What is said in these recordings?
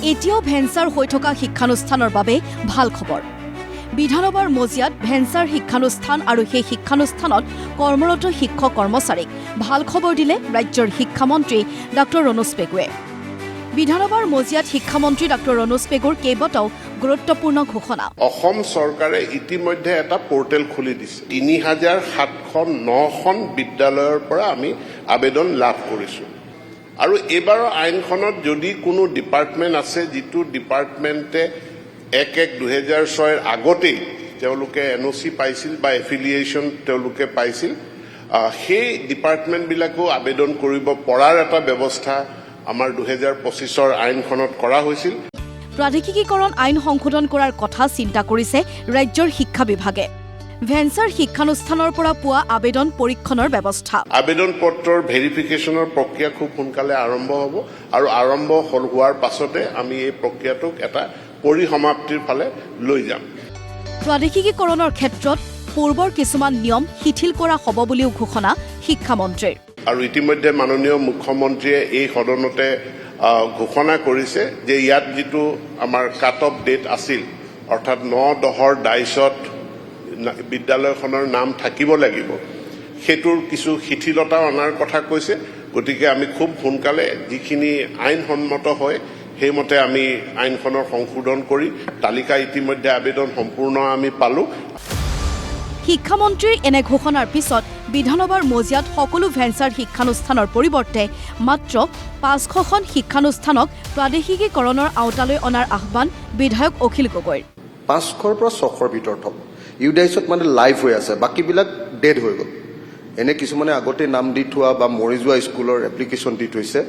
এতিয়াও ভেঞ্চাৰ হৈ থকা শিক্ষানুষ্ঠানৰ বাবে ভাল খবৰ। বিধানসভাৰ মজিয়াত ভেঞ্চাৰ শিক্ষানুষ্ঠান আৰু সেই শিক্ষানুষ্ঠানত কৰ্মৰত শিক্ষক কৰ্মচাৰীক ভাল খবৰ দিলে ৰাজ্যৰ শিক্ষামন্ত্ৰী ডঃ ৰণোজ পেগুৱে। বিধানসভাৰ মজিয়াত শিক্ষামন্ত্ৰী ডঃ ৰণোজ পেগুৰ কেইবাটাও গুৰুত্বপূৰ্ণ ঘোষণা। অসম চৰকাৰে ইতিমধ্যে এটা পৰ্টেল খুলি দিছে। ৩,৭০৯খন বিদ্যালয়ৰ পৰা আমি আবেদন লাভ কৰিছো। আৰু এইবাৰৰ আইনখনত যদি কোনো ডিপাৰ্টমেণ্ট আছে যিটো ডিপাৰ্টমেণ্টে ১/১/২০০৬ আগতেই তেওঁলোকে NOC পাইছিল বা এফিলিয়েশ্যন তেওঁলোকে পাইছিল, সেই ডিপাৰ্টমেণ্টবিলাকো আবেদন কৰিব পৰাৰ এটা ব্যৱস্থা আমাৰ ২০২৫ৰ আইনখনত কৰা হৈছিল। প্ৰাদেশিকীকৰণ আইন সংশোধন কৰাৰ কথা চিন্তা কৰিছে ৰাজ্যৰ শিক্ষা বিভাগে। ভেঞ্চাৰ শিক্ষানুষ্ঠানৰ পৰা পোৱা আবেদন পৰীক্ষণৰ ব্যৱস্থা। আবেদন পত্ৰৰ ভেৰিফিকেশ্যনৰ প্ৰক্ৰিয়া খুব সোনকালে আৰম্ভ হ'ব আৰু আৰম্ভ হোৱাৰ পাছতে আমি এই প্ৰক্ৰিয়াটোক এটা পৰিসমাপ্তিৰ ফালে লৈ যাম। প্ৰাদেশিকীকৰণৰ ক্ষেত্ৰত পূৰ্বৰ কিছুমান নিয়ম শিথিল কৰা হ'ব বুলিও ঘোষণা শিক্ষামন্ত্ৰীৰ। আৰু ইতিমধ্যে মাননীয় মুখ্যমন্ত্ৰীয়ে এই সদনতে ঘোষণা কৰিছে যে ইয়াত যিটো আমাৰ কাট অফ ডেট আছিল, অৰ্থাৎ ৯-১০ৰ ডাইচত বিদ্যালয়খনৰ নাম থাকিব লাগিব, সেইটোৰ কিছু শিথিলতা অনাৰ কথা কৈছে। গতিকে আমি খুব সোনকালে যিখিনি আইনসন্মত হয় সেইমতে আমি আইনখনৰ সংশোধন কৰি তালিকা ইতিমধ্যে আবেদন সম্পূৰ্ণ আমি পালো। শিক্ষামন্ত্ৰীৰ এনে ঘোষণাৰ পিছত বিধানসভাৰ মজিয়াত সকলো ভেঞ্চাৰ শিক্ষানুষ্ঠানৰ পৰিৱৰ্তে মাত্ৰ ৫০০খন শিক্ষানুষ্ঠানক প্ৰাদেশিকীকৰণৰ আওতালৈ অনাৰ আহ্বান বিধায়ক অখিল গগৈৰ। ৫০০ৰ পৰা ৬০০ৰ ভিতৰত হ'ব। ইউডাইচত মানে লাইভ হৈ আছে, বাকীবিলাক ডেড হৈ গ'ল। এনে কিছুমানে আগতে নাম দি থোৱা বা মৰি যোৱা স্কুলৰ এপ্লিকেশ্যন দি থৈছে।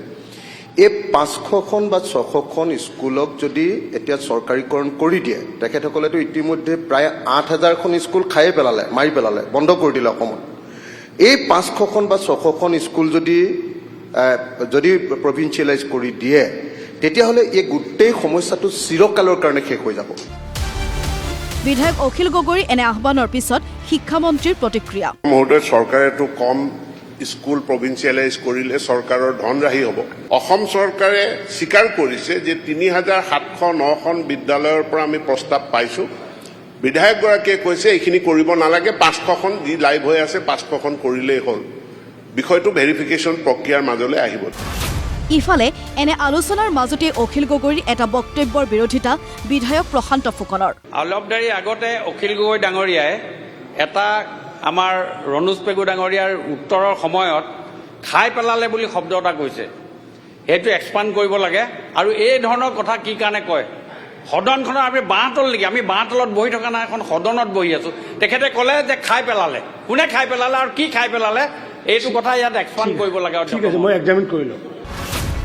এই ৫০০খন বা ৬০০খন স্কুলক যদি এতিয়া চৰকাৰীকৰণ কৰি দিয়ে, তেখেতসকলেতো ইতিমধ্যে প্ৰায় ৮,০০০খন স্কুল খায়ে পেলালে, মাৰি পেলালে, বন্ধ কৰি দিলে অসমত। এই ৫০০খন বা ৬০০খন স্কুল যদি প্ৰভিঞ্চিয়েলাইজ কৰি দিয়ে, তেতিয়াহ'লে এই গোটেই সমস্যাটো চিৰকালৰ কাৰণে শেষ হৈ যাব। বিধায়ক অখিল গগৈৰ এনে আহ্বানৰ পিছত শিক্ষামন্ত্ৰীৰ প্ৰতিক্ৰিয়া। মহোদয়, চৰকাৰেতো কম স্কুল প্ৰভিঞ্চিয়েলাইজ কৰিলে চৰকাৰৰ ধনৰাশি হ'ব। অসম চৰকাৰে স্বীকাৰ কৰিছে যে ৩,৭০৯খন বিদ্যালয়ৰ পৰা আমি প্ৰস্তাৱ পাইছো। বিধায়কগৰাকীয়ে কৈছে এইখিনি কৰিব নালাগে, ৫০০খন যি লাইভ হৈ আছে ৫০০খন কৰিলেই হ'ল। বিষয়টো ভেৰিফিকেশ্যন প্ৰক্ৰিয়াৰ মাজলৈ আহিব। ইফালে এনে আলোচনাৰ মাজতে অখিল গগৈৰ এটা বক্তব্যৰ বিৰোধিতা বিধায়ক প্ৰশান্ত ফুকনৰ। অলপ দেৰি আগতে অখিল গগৈ ডাঙৰীয়াই এটা আমাৰ ৰণোজ পেগু ডাঙৰীয়াৰ উত্তৰৰ সময়ত খাই পেলালে বুলি শব্দ এটা কৈছে। সেইটো এক্সপাণ্ড কৰিব লাগে। আৰু এই ধৰণৰ কথা কি কাৰণে কয়? সদনখনৰ আমি বাঁহতল নেকি? আমি বাঁহতলত বহি থকা নাই, এখন সদনত বহি আছো। তেখেতে ক'লে যে খাই পেলালে। কোনে খাই পেলালে আৰু কি খাই পেলালে, এইটো কথা ইয়াত এক্সপাণ্ড কৰিব লাগে। ঠিক আছে, মই এক্সামিন কৰিলোঁ।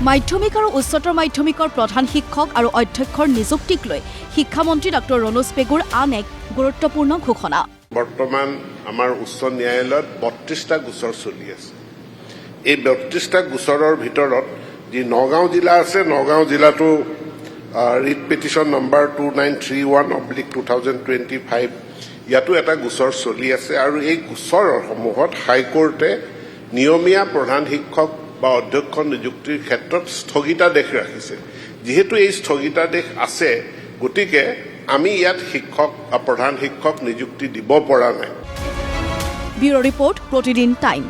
মাধ্যমিক আৰু উচ্চতৰ মাধ্যমিকৰ প্ৰধান শিক্ষক আৰু অধ্যক্ষৰ নিযুক্তিক লৈ শিক্ষামন্ত্ৰী ডঃ ৰণোজ পেগুৰ আন এক গুৰুত্বপূৰ্ণ ঘোষণা। বৰ্তমান আমাৰ উচ্চ ন্যায়ালয়ত ৩২টা গোচৰ চলি আছে। এই ৩২টা গোচৰৰ ভিতৰত যি নগাঁও জিলা আছে, নগাঁও জিলাটো ৰিট পিটিশ্যন নম্বৰ 2931/2025 ইয়াতো এটা গোচৰ চলি আছে। আৰু এই গোচৰসমূহত হাইকোৰ্টে নিয়মীয়া প্ৰধান শিক্ষক বা অধ্যক্ষ নিযুক্তিৰ ক্ষেত্ৰত স্থগিতাদেশ ৰাখিছে। যিহেতু এই স্থগিতাদেশ আছে, গতিকে আমি ইয়াত প্ৰধান শিক্ষক নিযুক্তি দিব পৰা নাই। ব্যুৰো ৰিপৰ্ট, প্ৰতিদিন টাইম।